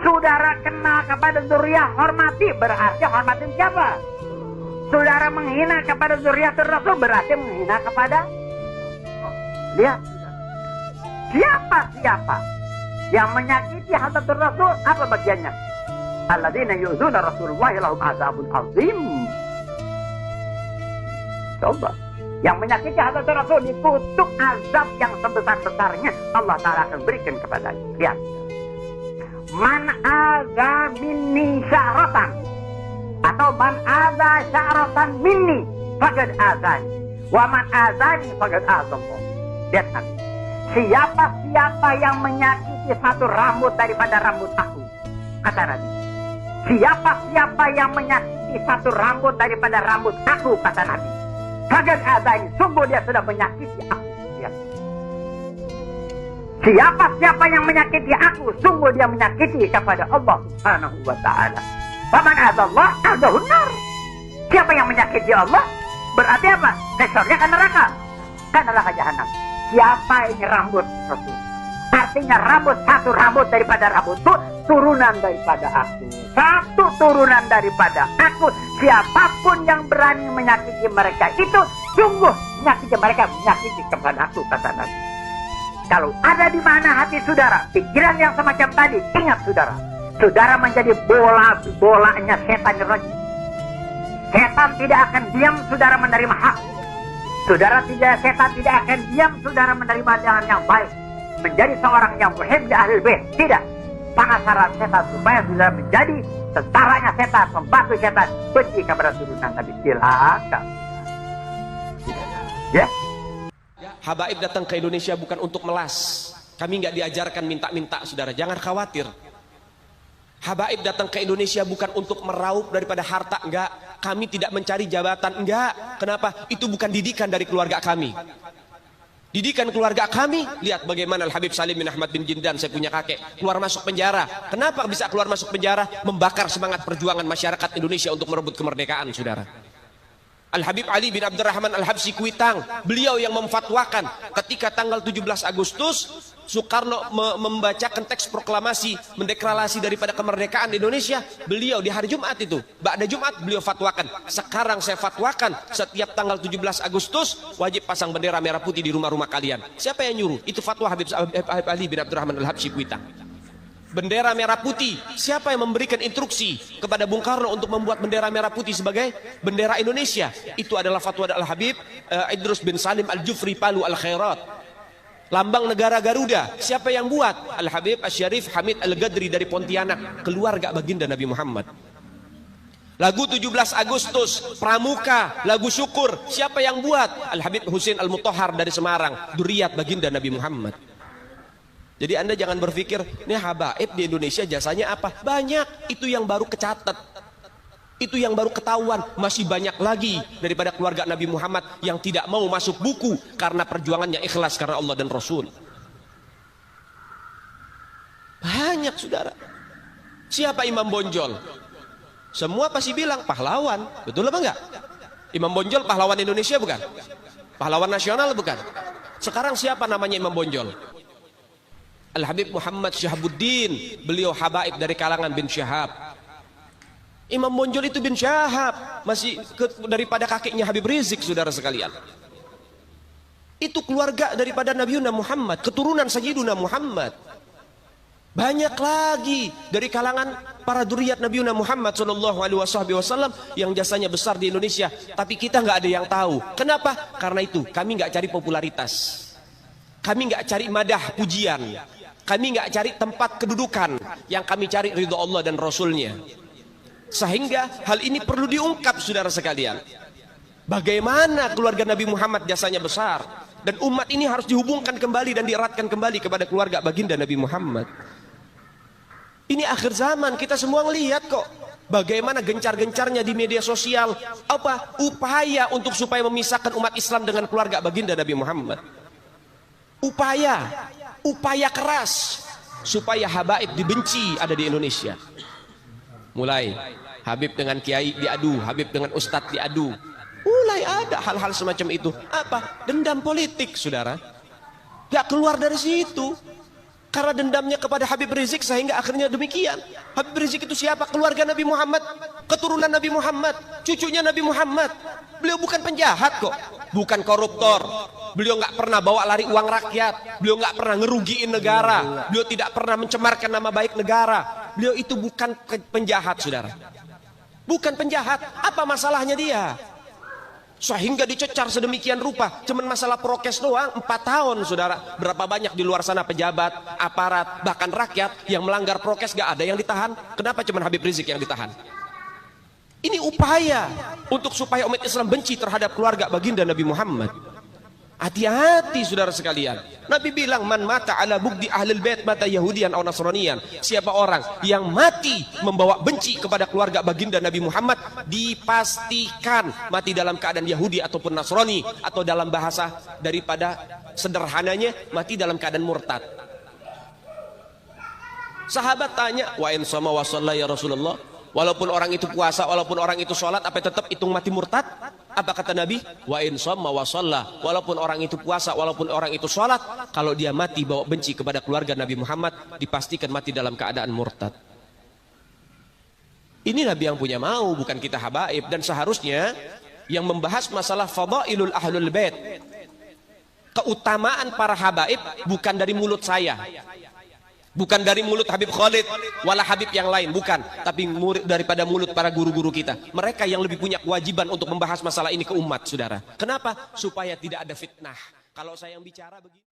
Saudara kenal kepada zuriyah, hormati, berarti hormatin siapa? Saudara menghina kepada zuriyatul Rasul, berarti menghina kepada, lihat, siapa yang menyakiti hadratul Rasul, apa bagiannya? Alladzina yu'dzuna Rasulullah lahum azabun azim. Coba, yang menyakiti hadratul Rasul dikutuk azab yang sebesar-besarnya Allah Ta'ala akan berikan kepadanya. Lihat, man adza minni sya'ratan, atau man adza sya'ratan minni faqad azani, wa man azani faqad azallah. Lihat nanti, siapa yang menyakiti satu rambut daripada rambut aku, kata Nabi. Siapa yang menyakiti satu rambut daripada rambut aku, kata Nabi, faqad azani, sungguh dia sudah menyakiti aku. Lihat, siapa yang menyakiti aku, sungguh dia menyakiti kepada Allah Subhanahu wa Ta'ala. Faman azallah azahun nar. Siapa yang menyakiti Allah, berarti apa? Kesornya kan neraka, jahanam. Siapa ini rambut Rasul? Artinya satu rambut daripada rambutku, turunan daripada aku. Satu turunan daripada aku. Siapapun yang berani menyakiti mereka itu, sungguh menyakiti mereka, menyakiti kepada aku, kata Nabi. Kalau ada di mana hati saudara, pikiran yang semacam tadi, ingat saudara, saudara menjadi bolanya setan rajim. Setan tidak akan diam saudara menerima hak. Setan tidak akan diam saudara menerima jalan yang baik, menjadi seorang yang muhib di ahlul bait. Tidak. Sangat syarat setan supaya saudara menjadi tentaranya setan, membantu setan, benci kepada turunan Nabi. Silakan. Ya. Habaib datang ke Indonesia bukan untuk melas. Kami nggak diajarkan minta-minta, saudara. Jangan khawatir. Habaib datang ke Indonesia bukan untuk meraup daripada harta, enggak. Kami tidak mencari jabatan, enggak. Kenapa? Itu bukan didikan dari keluarga kami. Didikan keluarga kami, lihat bagaimana Al-Habib Salim bin Ahmad bin Jindan, saya punya kakek, keluar masuk penjara. Kenapa bisa keluar masuk penjara? Membakar semangat perjuangan masyarakat Indonesia untuk merebut kemerdekaan, saudara. Al-Habib Ali bin Abdurrahman Al-Habsyi Kuitang, beliau yang memfatwakan ketika tanggal 17 Agustus Soekarno membacakan teks proklamasi mendeklarasi daripada kemerdekaan Indonesia. Beliau di hari Jumat itu, ba'da Jumat beliau fatwakan, sekarang saya fatwakan setiap tanggal 17 Agustus wajib pasang bendera merah putih di rumah-rumah kalian. Siapa yang nyuruh? Itu fatwa Habib Ali bin Abdurrahman Al-Habsyi Kuitang. Bendera merah putih, siapa yang memberikan instruksi kepada Bung Karno untuk membuat bendera merah putih sebagai bendera Indonesia? Itu adalah fatwa Al-Habib Idrus bin Salim Al-Jufri Palu Al-Khairat. Lambang negara Garuda, siapa yang buat? Al-Habib Asy-Syarif Hamid Al-Gadri dari Pontianak, keluarga baginda Nabi Muhammad. Lagu 17 Agustus, Pramuka, lagu syukur, siapa yang buat? Al-Habib Husain Al-Mutahhar dari Semarang, dzurriyyah baginda Nabi Muhammad. Jadi Anda jangan berpikir, ini habaib di Indonesia jasanya apa? Banyak, itu yang baru kecatat. Itu yang baru ketahuan. Masih banyak lagi daripada keluarga Nabi Muhammad yang tidak mau masuk buku karena perjuangannya ikhlas karena Allah dan Rasul. Banyak, saudara. Siapa Imam Bonjol? Semua pasti bilang pahlawan. Betul apa enggak? Imam Bonjol pahlawan Indonesia bukan? Pahlawan nasional bukan? Sekarang siapa namanya Imam Bonjol? Al-Habib Muhammad Syahabuddin, beliau habaib dari kalangan bin Syahab. Imam Bonjol itu bin Syahab, masih daripada kakeknya Habib Rizik, saudara sekalian. Itu keluarga daripada Nabiuna Muhammad, keturunan Sayyiduna Muhammad. Banyak lagi dari kalangan para dzurriyyat Nabiuna Muhammad sallallahu alaihi wasallam yang jasanya besar di Indonesia, tapi kita nggak ada yang tahu. Kenapa? Karena itu kami nggak cari popularitas, kami nggak cari madah pujian, kami nggak cari tempat kedudukan, yang kami cari ridho Allah dan Rasulnya. Sehingga hal ini perlu diungkap, saudara sekalian. Bagaimana keluarga Nabi Muhammad jasanya besar, dan umat ini harus dihubungkan kembali dan dieratkan kembali kepada keluarga baginda Nabi Muhammad. Ini akhir zaman, kita semua ngelihat kok bagaimana gencar-gencarnya di media sosial apa upaya untuk supaya memisahkan umat Islam dengan keluarga baginda Nabi Muhammad. Upaya keras supaya habaib dibenci ada di Indonesia. Mulai Habib dengan kiai diadu, Habib dengan ustadz diadu. Mulai ada hal-hal semacam itu. Apa? Dendam politik, saudara. Gak keluar dari situ. Karena dendamnya kepada Habib Rizik sehingga akhirnya demikian. Habib Rizik itu siapa? Keluarga Nabi Muhammad, keturunan Nabi Muhammad, cucunya Nabi Muhammad. Beliau bukan penjahat kok, bukan koruptor. Beliau nggak pernah bawa lari uang rakyat. Beliau nggak pernah ngerugiin negara. Beliau tidak pernah mencemarkan nama baik negara. Beliau itu bukan penjahat, saudara. Bukan penjahat. Apa masalahnya dia? Sehingga dicecar sedemikian rupa. Cuman masalah prokes doang 4 tahun, saudara. Berapa banyak di luar sana pejabat, aparat, bahkan rakyat yang melanggar prokes gak ada yang ditahan. Kenapa cuman Habib Rizik yang ditahan? Ini upaya untuk supaya umat Islam benci terhadap keluarga baginda Nabi Muhammad. Hati-hati saudara sekalian. Nabi bilang, man mata ala bugdi ahlul bait mata yahudian atau nasranian. Siapa orang yang mati membawa benci kepada keluarga baginda Nabi Muhammad, dipastikan mati dalam keadaan Yahudi ataupun Nasrani, atau dalam bahasa daripada sederhananya mati dalam keadaan murtad. Sahabat tanya, wa in sama wa shalla ya Rasulullah, walaupun orang itu puasa, walaupun orang itu sholat, apa tetap hitung mati murtad? Apa kata Nabi? Wa in shamma wa shalla, walaupun orang itu puasa, walaupun orang itu sholat, kalau dia mati bawa benci kepada keluarga Nabi Muhammad, dipastikan mati dalam keadaan murtad. Ini Nabi yang punya mau, bukan kita habaib. Dan seharusnya yang membahas masalah fadailul ahlul bait, keutamaan para habaib, bukan dari mulut saya, bukan dari mulut Habib Khalid wala Habib yang lain, bukan, tapi daripada mulut para guru-guru kita. Mereka yang lebih punya kewajiban untuk membahas masalah ini ke umat, saudara. Kenapa? Supaya tidak ada fitnah. Kalau saya yang bicara begini